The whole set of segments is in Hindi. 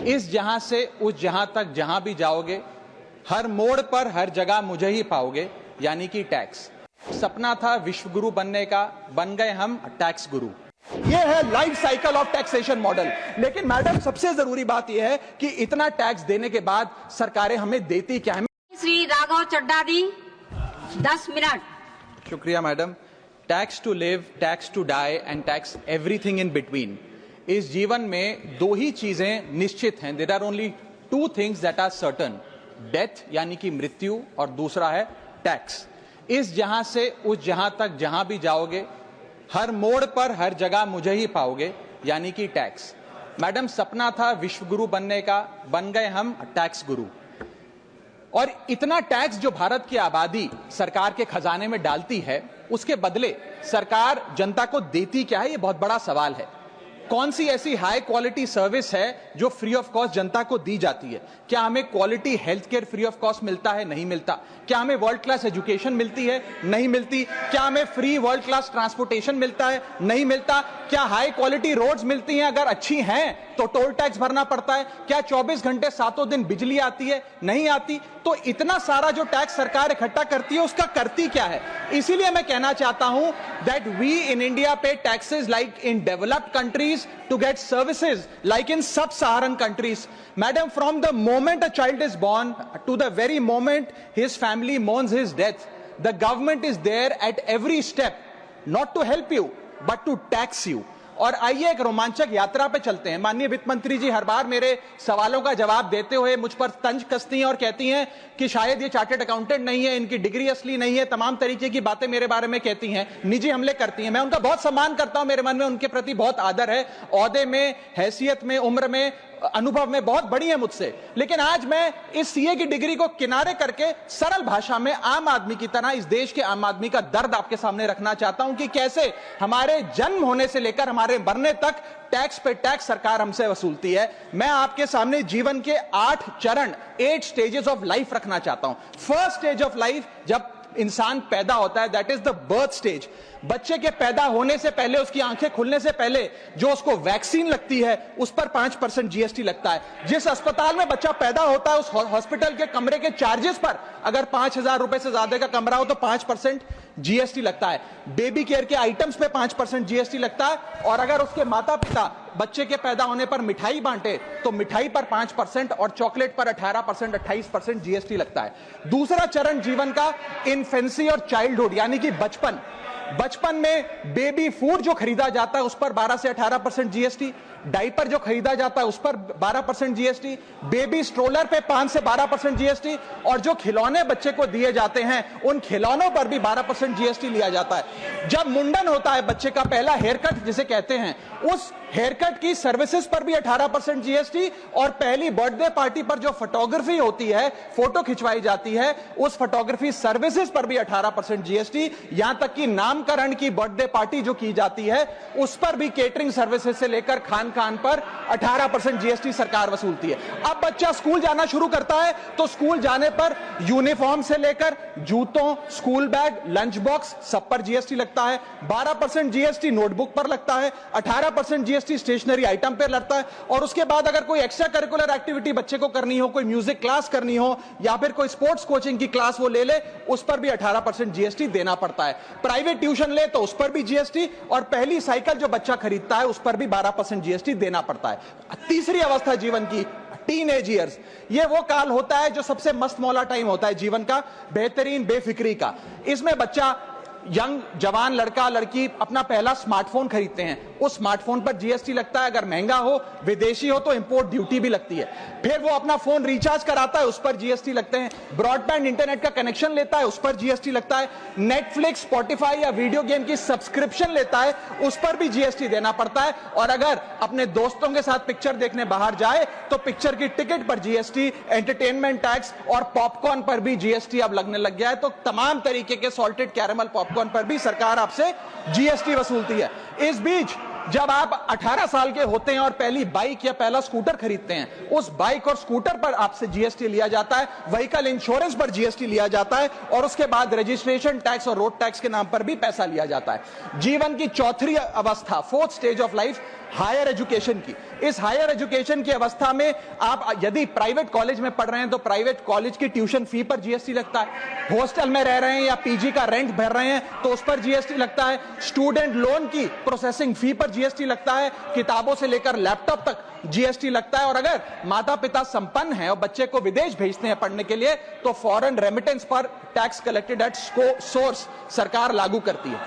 इस जहां से उस जहां तक जहां भी जाओगे, हर मोड़ पर हर जगह मुझे ही पाओगे, यानी कि टैक्स। सपना था विश्वगुरु बनने का, बन गए हम टैक्स गुरु। ये है life cycle of taxation model. लेकिन मैडम, सबसे जरूरी बात यह है कि इतना टैक्स देने के बाद सरकारें हमें देती क्या है? श्री राघव चड्डा दी 10 मिनट। शुक्रिया madam. Tax to live, tax to die and tax everything in between. इस जीवन में दो ही चीजें निश्चित हैं। There are only two things that are certain, death यानी कि मृत्यु, और दूसरा है टैक्स। इस जहां से उस जहां तक जहां भी जाओगे, हर मोड़ पर हर जगह मुझे ही पाओगे, यानी कि टैक्स। मैडम, सपना था विश्वगुरु बनने का, बन गए हम टैक्स गुरु। और इतना टैक्स जो भारत की आबादी सरकार के खजाने में डालती है, उसके बदले सरकार जनता को देती क्या है, ये बहुत बड़ा सवाल है। कौन सी ऐसी हाई क्वालिटी सर्विस है जो फ्री ऑफ कॉस्ट जनता को दी जाती है? क्या हमें quality health care free of cost मिलता है? नहीं मिलता। क्या हमें वर्ल्ड क्लास एजुकेशन मिलती है? नहीं मिलती। क्या हमें फ्री वर्ल्ड क्लास ट्रांसपोर्टेशन मिलता है? नहीं मिलता। क्या हाई क्वालिटी रोड्स मिलती हैं? अगर अच्छी हैं तो टोल टैक्स भरना पड़ता है। क्या 24 घंटे 7 दिन बिजली आती है? नहीं आती। तो इतना सारा जो टैक्स सरकार इकट्ठा करती है, उसका करती क्या है? इसीलिए मैं कहना चाहता हूं दैट वी इन इंडिया पे taxes like in developed countries to get services like in sub-Saharan countries. Madam, from the moment a child is born to the very moment his family mourns his death, the government is there at every step, not to help you but to tax you. और आइए एक रोमांचक यात्रा पे चलते हैं। माननीय वित्त मंत्री जी हर बार मेरे सवालों का जवाब देते हुए मुझ पर तंज कसती हैं और कहती हैं कि शायद ये चार्टर्ड अकाउंटेंट नहीं है, इनकी डिग्री असली नहीं है, तमाम तरीके की बातें मेरे बारे में कहती हैं, निजी हमले करती हैं। मैं उनका बहुत सम्मान करता हूं, मेरे मन में उनके प्रति बहुत आदर है। ओहदे में, हैसियत में, उम्र में, अनुभव में बहुत बड़ी है मुझसे। लेकिन आज मैं इस सीए की डिग्री को किनारे करके सरल भाषा में आम आदमी की तरह इस देश के आम आदमी का दर्द आपके सामने रखना चाहता हूं कि कैसे हमारे जन्म होने से लेकर हमारे मरने तक टैक्स पे टैक्स सरकार हमसे वसूलती है। मैं आपके सामने जीवन के 8 चरण, 8 स्टेजेस ऑफ लाइफ रखना चाहता हूं। फर्स्ट स्टेज ऑफ लाइफ, जब इंसान पैदा होता है, that is the birth stage. बच्चे के पैदा होने से पहले, उसकी आंखें खुलने से पहले जो उसको वैक्सीन लगती है, उस पर 5% जीएसटी लगता है। जिस अस्पताल में बच्चा पैदा होता है, उस हॉस्पिटल के कमरे के चार्जेस पर अगर 5,000 रुपए से ज्यादा का कमरा हो तो 5% जीएसटी लगता है। बेबी केयर के आइटम्स पे 5% जीएसटी लगता है। और अगर उसके माता पिता बच्चे के पैदा होने पर मिठाई बांटे तो मिठाई पर 5% और चॉकलेट पर 18%, 28% जीएसटी लगता है। दूसरा चरण जीवन का इन्फेंसी और चाइल्डहुड यानी कि बचपन। बचपन में बेबी फूड जो खरीदा जाता है उस पर 12 से 18% जीएसटी, डाइपर जो खरीदा जाता है उस पर 12% जीएसटी, बेबी स्ट्रोलर पे 5 से 12% जीएसटी, और जो खिलौने बच्चे को दिए जाते हैं उन खिलौनों पर भी 12% जीएसटी लिया जाता है। जब मुंडन होता है बच्चे का, पहला हेयर कट जिसे कहते हैं, उस हेयर कट की सर्विसेज पर भी 18% जीएसटी, और पहली बर्थडे पार्टी पर जो फोटोग्राफी होती है, फोटो खिंचवाई जाती है, उस फोटोग्राफी सर्विसेज पर भी 18% जीएसटी। यहां तक कि नामकरण की बर्थडे पार्टी जो की जाती है उस पर भी केटरिंग सर्विसेज से लेकर खान पर 18% जीएसटी सरकार वसूलती है। अब बच्चा स्कूल जाना शुरू करता है तो स्कूल जाने पर यूनिफॉर्म से लेकर जूतों, स्कूल बैग, लंच बॉक्स, सब पर जीएसटी लगता है। 12% जीएसटी नोटबुक पर लगता है, 18% जीएसटी स्टेशनरी आइटम पर लगता है। और उसके बाद अगर कोई एक्स्ट्रा करिकुलर एक्टिविटी बच्चे को करनी हो, कोई म्यूजिक क्लास करनी हो या फिर कोई स्पोर्ट्स कोचिंग की क्लास वो ले ले, उस पर भी 18% जीएसटी देना पड़ता है। प्राइवेट ट्यूशन ले तो उस पर भी जीएसटी, और पहली साइकिल जो बच्चा खरीदता है उस पर भी 12% जीएसटी देना पड़ता है। तीसरी अवस्था जीवन की, टीनेज ईयर्स, ये वो काल होता है जो सबसे मस्त मौला टाइम होता है जीवन का, बेहतरीन बेफिक्री का। इसमें बच्चा, यंग जवान लड़का लड़की अपना पहला स्मार्टफोन खरीदते हैं। उस स्मार्टफोन पर जीएसटी लगता है, अगर महंगा हो, विदेशी हो तो इंपोर्ट ड्यूटी भी लगती है। फिर वो अपना फोन रिचार्ज कराता है, उस पर जीएसटी लगते हैं। ब्रॉडबैंड इंटरनेट का कनेक्शन लेता है, उस पर जीएसटी लगता है। नेटफ्लिक्स, स्पॉटिफाई या वीडियो गेम की सब्सक्रिप्शन लेता है, उस पर भी जीएसटी देना पड़ता है। और अगर अपने दोस्तों के साथ पिक्चर देखने बाहर जाए तो पिक्चर की टिकट पर जीएसटी, एंटरटेनमेंट टैक्स और पॉपकॉर्न पर भी जीएसटी अब लगने लग गया है। तो तमाम तरीके के सॉल्टेड कैरेमल पॉपकॉर्न पर भी सरकार आपसे जीएसटी वसूलती है। इस बीच जब आप 18 साल के होते हैं और पहली बाइक या पहला स्कूटर खरीदते हैं, उस बाइक और स्कूटर पर आपसे जीएसटी लिया जाता है, व्हीकल इंश्योरेंस पर जीएसटी लिया जाता है, और उसके बाद रजिस्ट्रेशन टैक्स और रोड टैक्स के नाम पर भी पैसा लिया जाता है। जीवन की चौथी अवस्था, fourth stage of life, higher education की। इस हायर एजुकेशन की अवस्था में आप यदि प्राइवेट कॉलेज में पढ़ रहे हैं तो प्राइवेट कॉलेज की ट्यूशन फी पर जीएसटी लगता है, हॉस्टल में रह रहे हैं या पीजी का रेंट भर रहे हैं तो उस पर जीएसटी लगता है, स्टूडेंट लोन की प्रोसेसिंग फी पर जीएसटी लगता है, किताबों से लेकर लैपटॉप तक जीएसटी लगता है। और अगर माता पिता संपन्न हैं और बच्चे को विदेश भेजते हैं पढ़ने के लिए तो फॉरेन रेमिटेंस पर टैक्स कलेक्टेड एट सोर्स सरकार लागू करती है।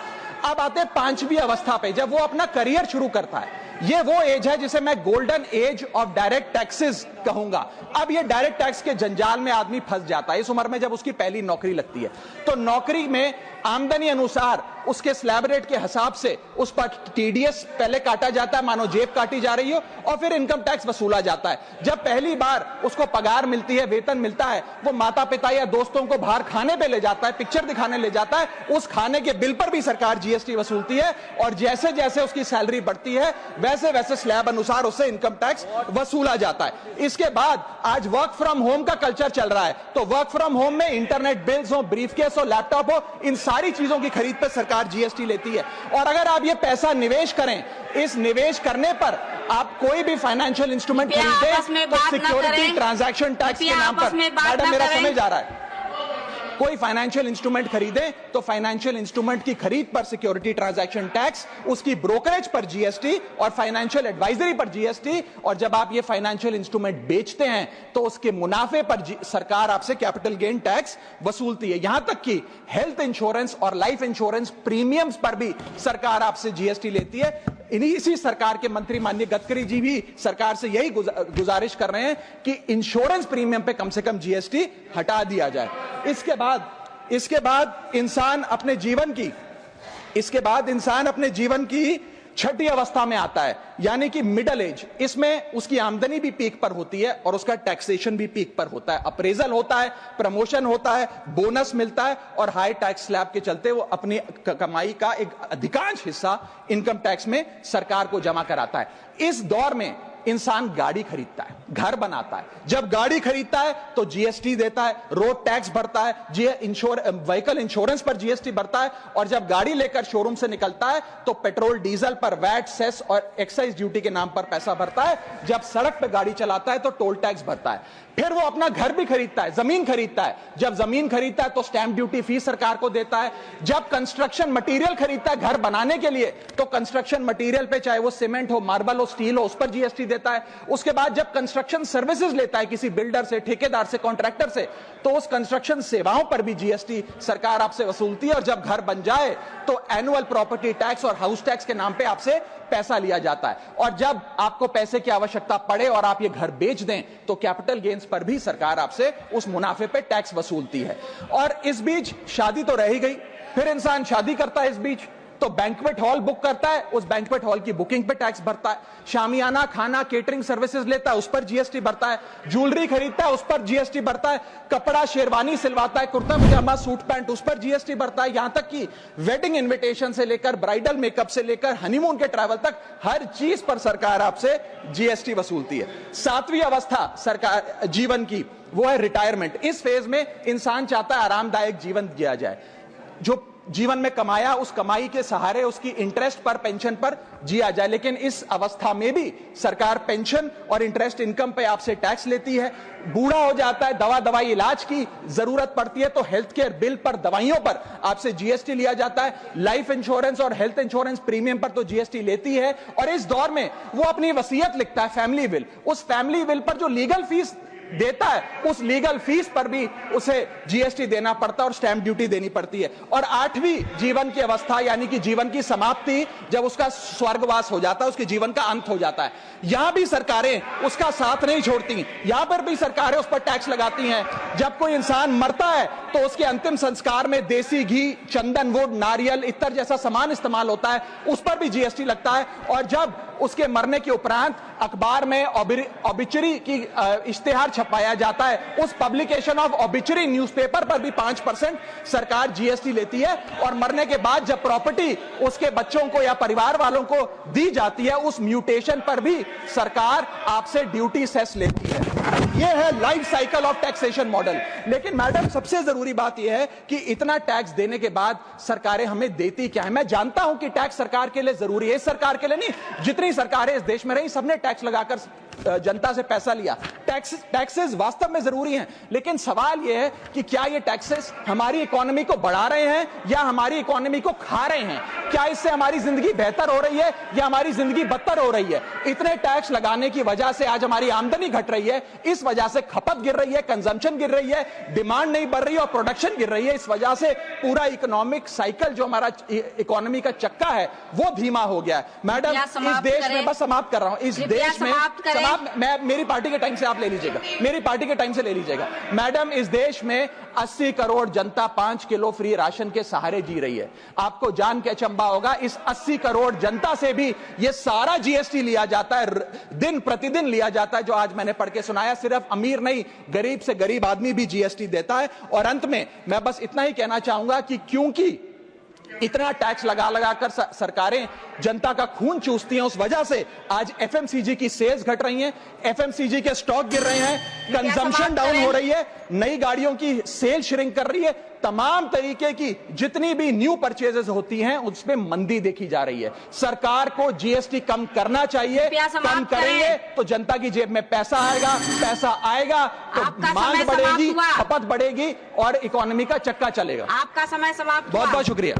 अब आते हैं पांचवी अवस्था पे, जब वो अपना करियर शुरू करता है। ये वो एज है जिसे मैं golden age of direct taxes कहूंगा। अब ये डायरेक्ट टैक्स के जंजाल में आदमी फंस जाता है इस उम्र में, जब उसकी पहली नौकरी लगती है। तो नौकरी में आमदनी अनुसार उसके स्लैब रेट के हिसाब से उस पर टीडीएस पहले काटा जाता है, मानो जेब काटी जा रही हो, और फिर इनकम टैक्स वसूला जाता है। जब पहली बार उसको पगार मिलती है, वेतन मिलता है, वो माता पिता या दोस्तों को बाहर खाने पे ले जाता है, पिक्चर दिखाने ले जाता है, उस खाने के बिल पर भी सरकार जीएसटी वसूलती है। और जैसे जैसे उसकी सैलरी बढ़ती है वैसे वैसे स्लैब अनुसार उससे इनकम टैक्स वसूला जाता है। इसके बाद आज वर्क फ्रॉम होम का कल्चर चल रहा है, तो वर्क फ्रॉम होम में इंटरनेट बिल्स हो, ब्रीफकेस हो, लैपटॉप हो, इन सारी चीजों की खरीद पर सरकार जीएसटी लेती है। और अगर आप ये पैसा निवेश करें, इस निवेश करने पर आप कोई भी फाइनेंशियल इंस्ट्रूमेंट खरीदें तो सिक्योरिटी ट्रांजैक्शन टैक्स के नाम पर, मैडम मेरा समय जा रहा है, कोई फाइनेंशियल इंस्ट्रूमेंट खरीदें तो फाइनेंशियल इंस्ट्रूमेंट की खरीद पर सिक्योरिटी ट्रांजैक्शन टैक्स, उसकी ब्रोकरेज पर जीएसटी और फाइनेंशियल एडवाइजरी पर जीएसटी। और जब आप ये फाइनेंशियल इंस्ट्रूमेंट बेचते हैं तो उसके मुनाफे पर सरकार आपसे कैपिटल गेन टैक्स वसूलती है। यहां तक कि हेल्थ इंश्योरेंस और लाइफ इंश्योरेंस प्रीमियम्स पर भी सरकार आपसे जीएसटी लेती है। इसी सरकार के मंत्री माननीय गडकरी जी भी सरकार से यही गुजारिश कर रहे हैं कि इंश्योरेंस प्रीमियम पे कम से कम जीएसटी हटा दिया जाए। इसके बाद इंसान अपने जीवन की छठी अवस्था में आता है, यानी कि मिडिल एज। इसमें उसकी आमदनी भी पीक पर होती है और उसका टैक्सेशन भी पीक पर होता है, अप्रेजल होता है, प्रमोशन होता है, बोनस मिलता है और हाई टैक्स स्लैब के चलते वो अपनी कमाई का एक अधिकांश हिस्सा इनकम टैक्स में सरकार को जमा कराता है। इस दौर में इंसान गाड़ी खरीदता है, घर बनाता है। जब गाड़ी खरीदता है तो जीएसटी देता है, रोड टैक्स भरता है, व्हीकल इंश्योरेंस पर जीएसटी भरता है। और जब गाड़ी लेकर शोरूम से निकलता है तो पेट्रोल डीजल पर वैट, सेस और एक्साइज ड्यूटी के नाम पर पैसा भरता है। जब सड़क पर गाड़ी चलाता है तो टोल टैक्स भरता है। फिर वो अपना घर भी खरीदता है, जमीन खरीदता है। जब जमीन खरीदता है तो स्टैंप ड्यूटी फीस सरकार को देता है। जब कंस्ट्रक्शन मटेरियल खरीदता है घर बनाने के लिए तो कंस्ट्रक्शन मटेरियल पे, चाहे वो सीमेंट हो, मार्बल हो, स्टील हो, उस पर जीएसटी देता है। उसके बाद जब कंस्ट्रक्शन सर्विसेज लेता है किसी बिल्डर से, ठेकेदार से, कॉन्ट्रैक्टर से, तो उस कंस्ट्रक्शन सेवाओं पर भी जीएसटी सरकार आपसे वसूलती है। और जब घर बन जाए तो एनुअल प्रॉपर्टी टैक्स और हाउस टैक्स के नाम पे आपसे पैसा लिया जाता है। और जब आपको पैसे की आवश्यकता पड़े और आप ये घर बेच दें तो कैपिटल गेन्स पर भी सरकार आपसे उस मुनाफे पे टैक्स वसूलती है। और इस बीच शादी तो रह ही गई, फिर इंसान शादी करता है, इस बीच तो बैंक्वेट हॉल बुक करता है, उस बैंक्वेट हॉल की बुकिंग पे टैक्स भरता है। शामियाना, खाना, केटरिंग सर्विसेज लेता है, उस पर जीएसटी भरता है। ज्वेलरी खरीदता है, उस पर जीएसटी भरता है। कपड़ा, शेरवानी सिलवाता है, कुर्ता पजामा, सूट पैंट, उस पर जीएसटी भरता है। यहां तक कि वेडिंग इन्विटेशन से लेकर, ब्राइडल मेकअप से लेकर, हनीमून के ट्रैवल तक हर चीज पर सरकार आपसे जीएसटी वसूलती है। सातवीं अवस्था सरकार जीवन की वो है रिटायरमेंट। इस फेज में इंसान चाहता है आरामदायक जीवन जिया जाए, जो जीवन में कमाया उस कमाई के सहारे उसकी इंटरेस्ट पर, पेंशन पर जिया जाए। लेकिन इस अवस्था में भी सरकार पेंशन और इंटरेस्ट इनकम पे आपसे टैक्स लेती है। बूढ़ा हो जाता है, दवाई इलाज की जरूरत पड़ती है तो हेल्थ केयर बिल पर, दवाइयों पर आपसे जीएसटी लिया जाता है। लाइफ इंश्योरेंस और हेल्थ इंश्योरेंस प्रीमियम पर तो जीएसटी लेती है। और इस दौर में वो अपनी वसीयत लिखता है, फैमिली विल। उस फैमिली विल पर जो लीगल फीस देता है, उस लीगल फीस पर भी उसे जीएसटी देना पड़ता है और स्टैंप ड्यूटी देनी पड़ती है। और आठवीं जीवन की अवस्था, यानी कि जीवन की समाप्ति, जब उसका स्वर्गवास हो जाता है, उसके जीवन का अंत हो जाता है, यहां भी सरकारें उसका साथ नहीं छोड़ती। यहां पर भी सरकारें उस पर टैक्स लगाती हैं। जब कोई इंसान मरता है तो उसके अंतिम संस्कार में देसी घी, चंदन वुड, नारियल, इत्तर जैसा सामान इस्तेमाल होता है, उस पर भी जीएसटी लगता है। और जब उसके मरने के उपरांत अखबार में ऑबिचरी की इश्तेहार छपाया जाता है, उस पब्लिकेशन ऑफ ऑबिचरी न्यूज़पेपर पर भी 5% सरकार जीएसटी लेती है। और मरने के बाद जब प्रॉपर्टी उसके बच्चों को या परिवार वालों को दी जाती है, उस म्यूटेशन पर भी सरकार आपसे ड्यूटी सेस लेती है। ये है life cycle of taxation model. लेकिन मैडम सबसे जरूरी बात यह है कि इतना टैक्स देने के बाद सरकारें हमें देती क्या है। मैं जानता हूं कि टैक्स सरकार के लिए जरूरी है, इस सरकार के लिए नहीं, जितनी सरकारें इस देश में रही सबने टैक्स लगाकर जनता से पैसा लिया। टैक्सेस वास्तव में जरूरी हैं, लेकिन सवाल यह है कि क्या ये टैक्सेस हमारी इकोनॉमी को बढ़ा रहे हैं या हमारी इकोनॉमी को खा रहे हैं? क्या इससे हमारी जिंदगी बेहतर हो रही है या हमारी जिंदगी बदतर हो रही है? इतने टैक्स लगाने की वजह से आज हमारी आमदनी घट रही है, इस वजह से खपत गिर रही है, कंजम्पशन गिर रही है, डिमांड नहीं बढ़ रही है और प्रोडक्शन गिर रही है। इस वजह से पूरा इकोनॉमिक साइकिल जो हमारा इकोनॉमी का चक्का है वो धीमा हो गया है। मैडम इस देश में, बस समाप्त कर रहा हूं, इस देश में मैं मेरी पार्टी के टाइम से आप ले लीजिएगा, मेरी पार्टी के टाइम से ले लीजिएगा। मैडम इस देश में 80 करोड़ जनता 5 किलो फ्री राशन के सहारे जी रही है। आपको जान के अचंभा होगा, इस 80 करोड़ जनता से भी ये सारा जीएसटी लिया जाता है, दिन प्रतिदिन लिया जाता है, जो आज मैंने पढ़ के सुनाया। सिर्फ अमीर नहीं, गरीब से गरीब आदमी भी जीएसटी देता है। और अंत में मैं बस इतना ही कहना चाहूंगा कि क्योंकि इतना टैक्स लगा लगाकर सरकारें जनता का खून चूसती हैं, उस वजह से आज एफएमसीजी की सेल्स घट रही हैं, एफएमसीजी के स्टॉक गिर रहे हैं, कंजम्पशन डाउन हो रही है, नई गाड़ियों की सेल श्रिंक कर रही है, तमाम तरीके की जितनी भी न्यू परचेजेस होती हैं उसमें मंदी देखी जा रही है। सरकार को जीएसटी कम करना चाहिए, कम करेंगे तो जनता की जेब में पैसा आएगा, पैसा आएगा तो मांग बढ़ेगी, खपत बढ़ेगी और इकोनॉमी का चक्का चलेगा। आपका समय समाप्त। बहुत बहुत शुक्रिया।